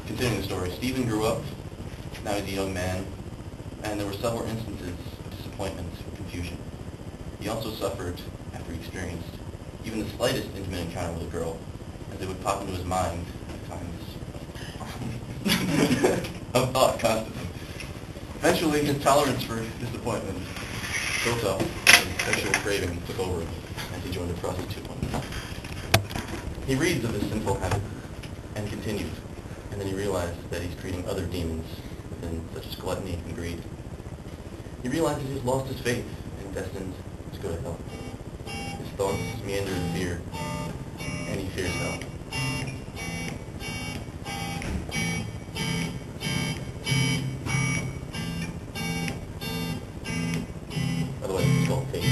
Continuing the story, Stephen grew up. Now he's a young man, and there were several instances of disappointment and confusion. He also suffered after he experienced even the slightest intimate encounter with a girl, as they would pop into his mind at times of thought constantly. Eventually, his tolerance for disappointment built up, and sexual craving took over as he joined a prostitute one night. He reads of his sinful habit and continues, and then he realizes that he's creating other demons within, such as gluttony and greed. He realizes he's lost his faith and destined to go to hell. His thoughts meander in fear, and he fears hell. By the way, it's called faith.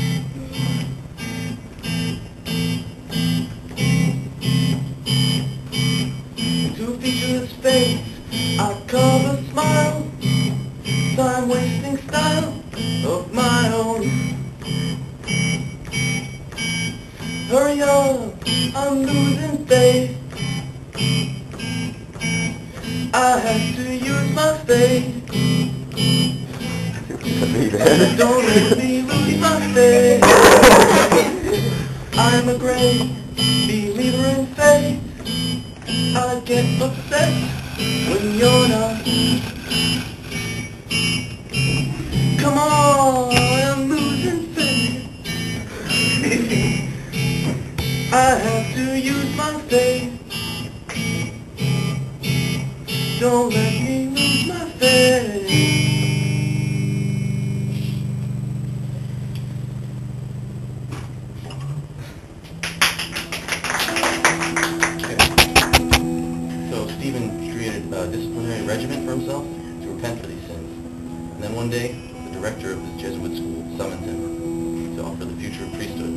Face, I carve a smile, time-wasting style of my own. Hurry up, I'm losing faith. I have to use my faith. Don't let me lose my faith. I'm a great believer in faith. I get upset when you're not. Come on, I'm losing faith. I have to use my faith. Don't let me lose my faith. Stephen created a disciplinary regimen for himself to repent for these sins. And then one day, the director of his Jesuit school summoned him to offer the future of priesthood,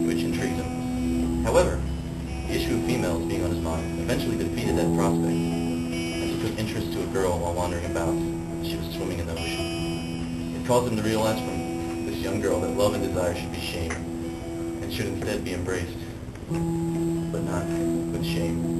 which intrigued him. However, the issue of females being on his mind eventually defeated that prospect, as he took interest to a girl while wandering about. She was swimming in the ocean. It caused him to realize from this young girl that love and desire should be shame, and should instead be embraced, but not with shame.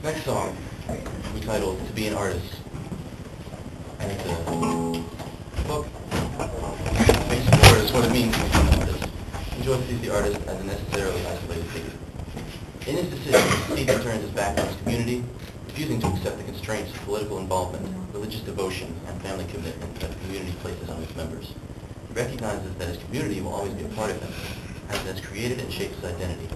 Next song, entitled "To Be an Artist." And it's a book makes clear is what it means to become an artist. And Joyce sees the artist as a necessarily isolated figure. In his decision, Stephen turns his back on his community, refusing to accept the constraints of political involvement, religious devotion, and family commitment that the community places on its members. He recognizes that his community will always be a part of him, as it has created and shaped his identity.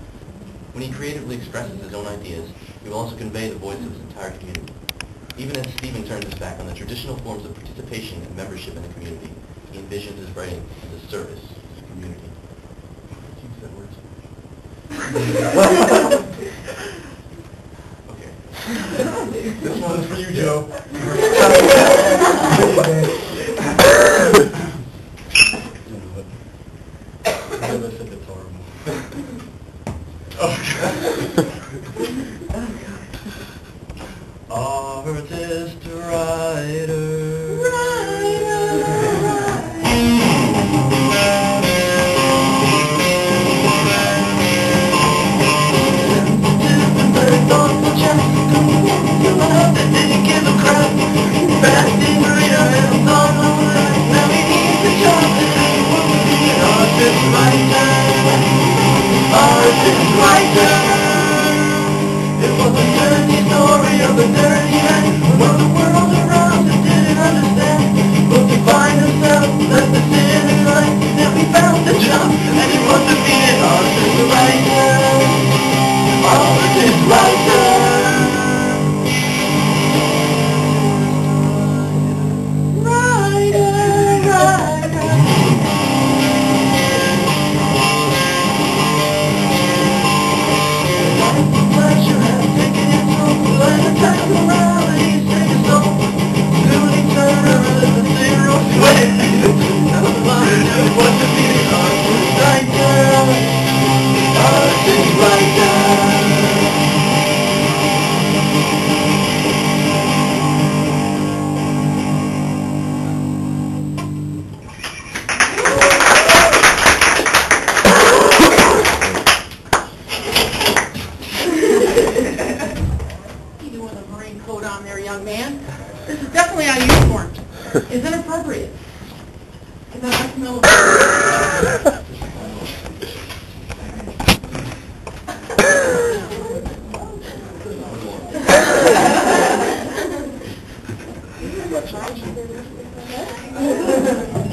When he creatively expresses his own ideas, he will also convey the voice of his entire community. Even as Stephen turns his back on the traditional forms of participation and membership in the community, he envisions his writing as a service to the community. Did you use that word? Okay. This one is for you, Joe. Artist, writer, it was a dirty story of a dirty man. Well, the world around us didn't understand. But to find himself, left the sin in life. Then we found the jump, and it was to be an artist writer. Artist writer. This is definitely our uniform. It's inappropriate. Because I smell it.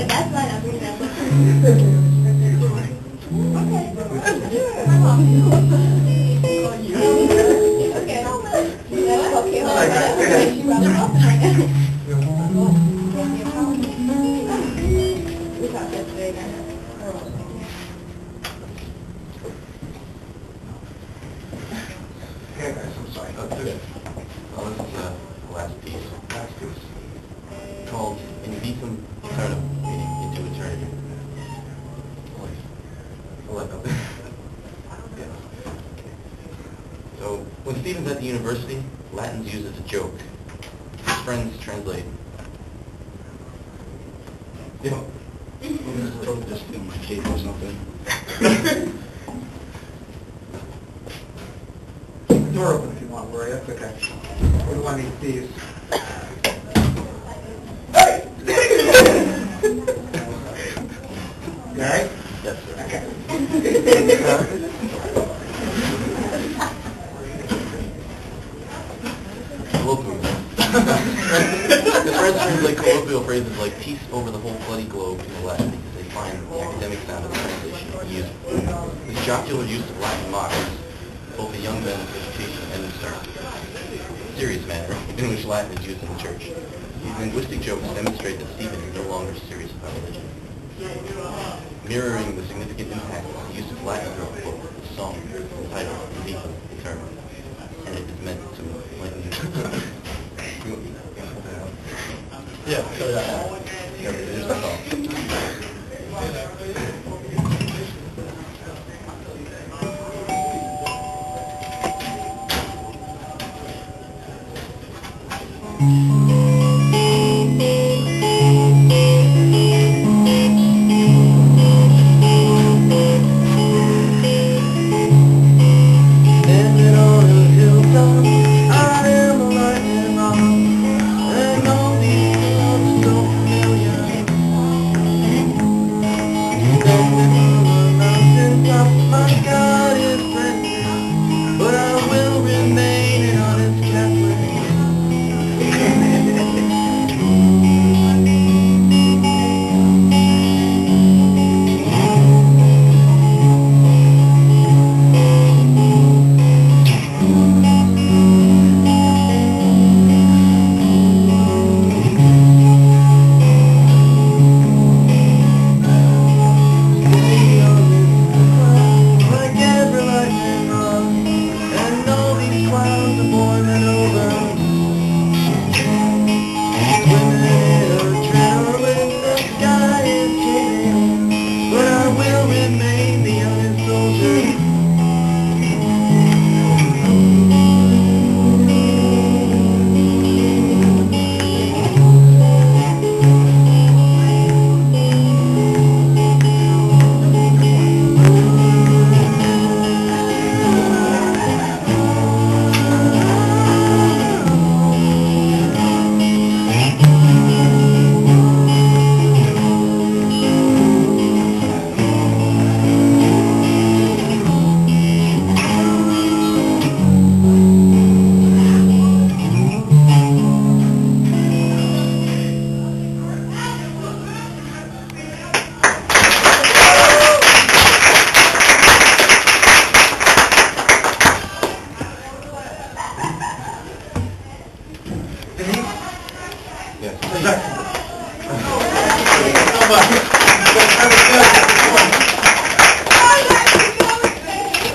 That's right, I'm reading that book. Okay, guys, I'm sorry. Oh, this is the last piece. Called In Vitam Eternum, meaning into eternity. So, when Stephen's at the university, Latin's used as a joke. His friends translate. Yeah. Just this in my cape or something. Door open if you want, Rory. That's okay. What do I need these? Gary? Yes, sir. Okay. Colloquial. His friends translate colloquial phrases like peace over the whole bloody globe into Latin because they find the academic sound of the translation useful. His jocular use of Latin mocks both the young men's education and the serious manner in which Latin is used in the church. These linguistic jokes demonstrate that Stephen is no longer serious about religion. Mirroring the significant impact of the use of Latin throughout the book, the song entitled Vita Eterna, and it is meant to enlighten you. Yeah, so yeah, there's the song. Yes.